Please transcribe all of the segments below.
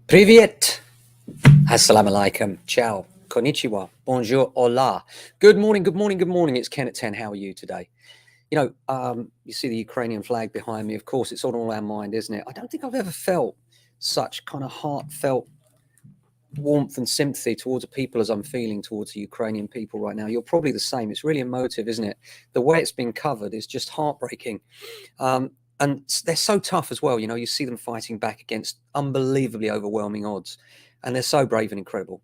Privyet, assalamu alaikum, ciao, konnichiwa, bonjour, hola. Good morning, good morning, good morning. It's Ken at 10. How are you today? You see the Ukrainian flag behind me. Of course, it's on all our mind, isn't it? I don't think I've ever felt such kind of heartfelt warmth and sympathy towards the people as I'm feeling towards the Ukrainian people right now. You're probably the same. It's really emotive, isn't it? The way it's been covered is just heartbreaking. And they're so tough as well. You see them fighting back against unbelievably overwhelming odds, and they're so brave and incredible.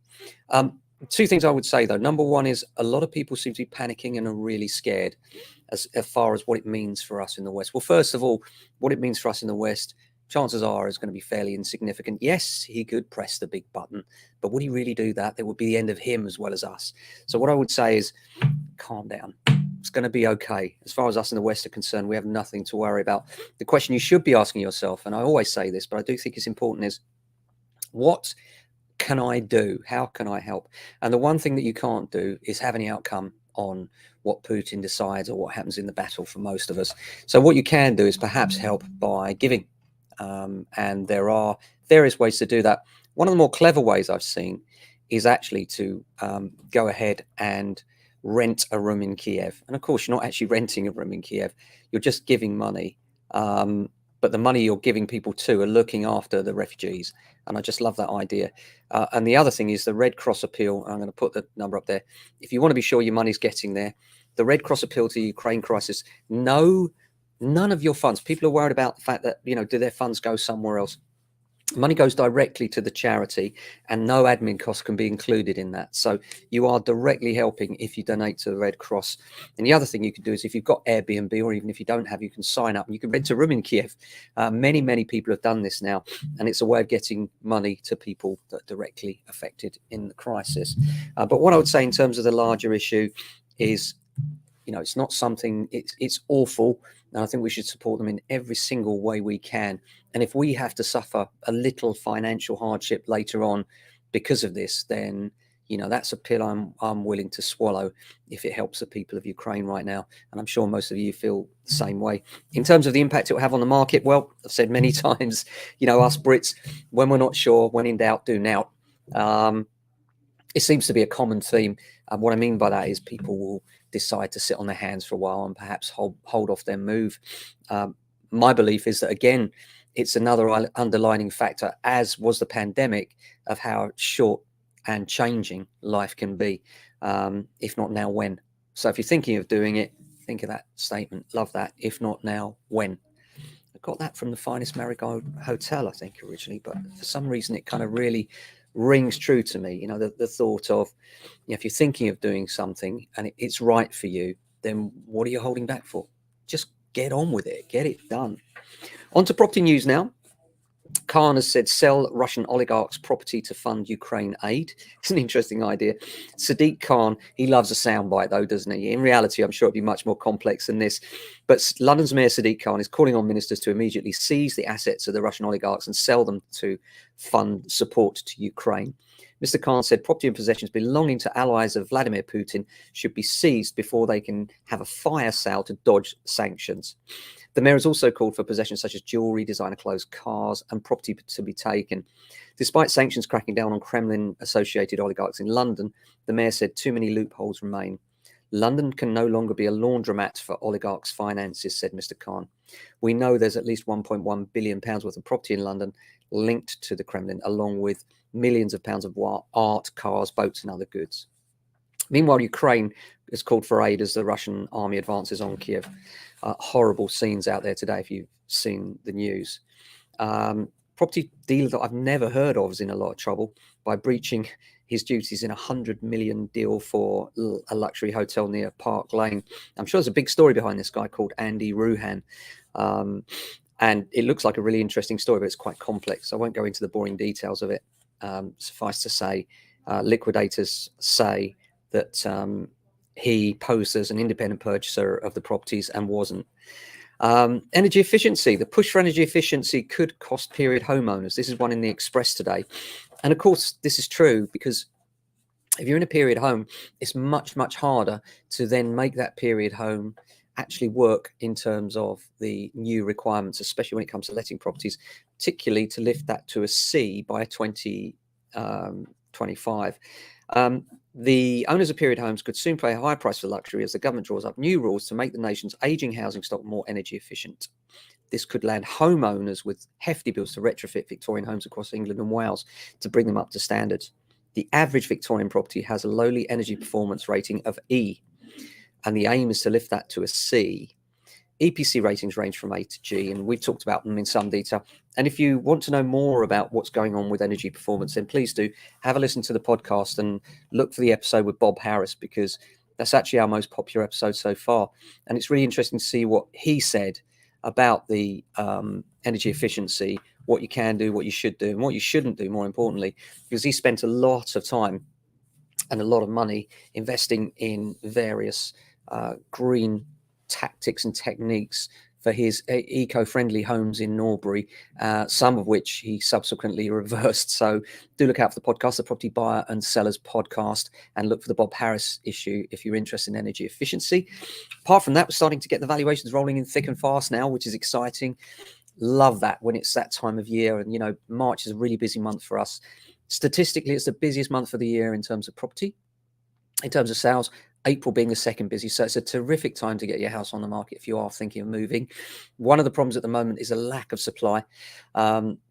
Two things I would say, though. Number one is a lot of people seem to be panicking and are really scared as far as what it means for us in the West. Well, first of all, what it means for us in the West, chances are, is going to be fairly insignificant. Yes, he could press the big button, but would he really do that? That would be the end of him as well as us. So what I would say is calm down. It's going to be okay. As far as us in the West are concerned, we have nothing to worry about. The question you should be asking yourself, and I always say this, but I do think it's important, is what can I do? How can I help? And the one thing that you can't do is have any outcome on what Putin decides or what happens in the battle for most of us. So what you can do is perhaps help by giving. And there are various ways to do that. One of the more clever ways I've seen is actually to go ahead and rent a room in Kiev. And of course, you're not actually renting a room in Kiev. You're just giving money. But the money you're giving people to are looking after the refugees. And I just love that idea. And the other thing is the Red Cross appeal. I'm going to put the number up there. If you want to be sure your money's getting there, the Red Cross appeal to the Ukraine crisis, none of your funds. People are worried about the fact that, do their funds go somewhere else? Money goes directly to the charity, and no admin costs can be included in that. So you are directly helping if you donate to the Red Cross. And the other thing you can do is, if you've got Airbnb, or even if you don't have, you can sign up and you can rent a room in Kiev. Many people have done this now, and it's a way of getting money to people that are directly affected in the crisis. But what I would say in terms of the larger issue is, it's not something, it's awful. And I think we should support them in every single way we can. And if we have to suffer a little financial hardship later on because of this, then, that's a pill I'm willing to swallow if it helps the people of Ukraine right now. And I'm sure most of you feel the same way. In terms of the impact it will have on the market, well, I've said many times, us Brits, when we're not sure, when in doubt, do now. It seems to be a common theme. And what I mean by that is people will decide to sit on their hands for a while and perhaps hold off their move. My belief is that, again, it's another underlining factor, as was the pandemic, of how short and changing life can be. If not now, when? So if you're thinking of doing it, think of that statement. Love that. If not now, when? I got that from the Finest Marigold Hotel, I think, originally, but for some reason it kind of really rings true to me. The thought of, if you're thinking of doing something and it's right for you, then what are you holding back for? Just get on with it, get it done. On to property news now. Khan has said sell Russian oligarchs' property to fund Ukraine aid. It's an interesting idea. Sadiq Khan, he loves a soundbite though, doesn't he? In reality, I'm sure it'd be much more complex than this. But London's Mayor Sadiq Khan is calling on ministers to immediately seize the assets of the Russian oligarchs and sell them to fund support to Ukraine. Mr. Khan said property and possessions belonging to allies of Vladimir Putin should be seized before they can have a fire sale to dodge sanctions. The mayor has also called for possessions such as jewellery, designer clothes, cars and property to be taken. Despite sanctions cracking down on Kremlin-associated oligarchs in London, the mayor said too many loopholes remain. London can no longer be a laundromat for oligarchs' finances, said Mr. Khan. We know there's at least £1.1 billion worth of property in London linked to the Kremlin, along with millions of pounds of art, cars, boats and other goods. Meanwhile, Ukraine has called for aid as the Russian army advances on Kiev. Horrible scenes out there today if you've seen the news. Property dealer that I've never heard of is in a lot of trouble by breaching his duties in a $100 million deal for a luxury hotel near Park Lane. I'm sure there's a big story behind this guy called Andy Ruhan. And it looks like a really interesting story, but it's quite complex. I won't go into the boring details of it. Suffice to say, liquidators say that he posed as an independent purchaser of the properties and wasn't. Energy efficiency. The push for energy efficiency could cost period homeowners. This is one in the Express today. And of course, this is true because if you're in a period home, it's much harder to then make that period home actually work in terms of the new requirements, especially when it comes to letting properties. particularly to lift that to a C by 2025. The owners of period homes could soon pay a higher price for luxury as the government draws up new rules to make the nation's aging housing stock more energy efficient. This could land homeowners with hefty bills to retrofit Victorian homes across England and Wales to bring them up to standards. The average Victorian property has a lowly energy performance rating of E, and the aim is to lift that to a C. EPC ratings range from A to G, and we've talked about them in some detail. And if you want to know more about what's going on with energy performance, then please do have a listen to the podcast and look for the episode with Bob Harris, because that's actually our most popular episode so far. And it's really interesting to see what he said about the energy efficiency, what you can do, what you should do, and what you shouldn't do, more importantly, because he spent a lot of time and a lot of money investing in various green tactics and techniques for his eco-friendly homes in Norbury, some of which he subsequently reversed. So do look out for the podcast, the Property Buyer and Sellers podcast, and look for the Bob Harris issue if you're interested in energy efficiency. Apart from that, we're starting to get the valuations rolling in thick and fast now, which is exciting. Love that when it's that time of year. And, you know, March is a really busy month for us. Statistically, it's the busiest month of the year in terms of property, in terms of sales. April being the second busiest. So it's a terrific time to get your house on the market if you are thinking of moving. One of the problems at the moment is a lack of supply.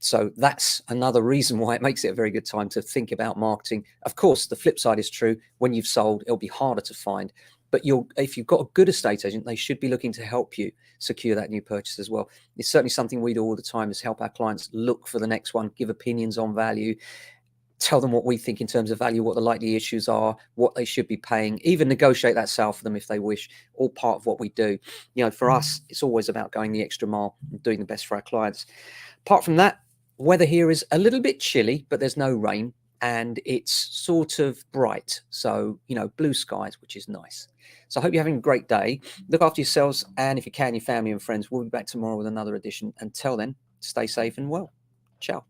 So that's another reason why it makes it a very good time to think about marketing. Of course, the flip side is true. When you've sold, it'll be harder to find. But if you've got a good estate agent, they should be looking to help you secure that new purchase as well. It's certainly something we do all the time, is help our clients look for the next one, give opinions on value, tell them what we think in terms of value, what the likely issues are, what they should be paying, even negotiate that sale for them if they wish, all part of what we do. You know, for us, it's always about going the extra mile and doing the best for our clients. Apart from that, weather here is a little bit chilly, but there's no rain and it's sort of bright. So, you know, blue skies, which is nice. So I hope you're having a great day. Look after yourselves, and if you can, your family and friends. We'll be back tomorrow with another edition. Until then, stay safe and well. Ciao.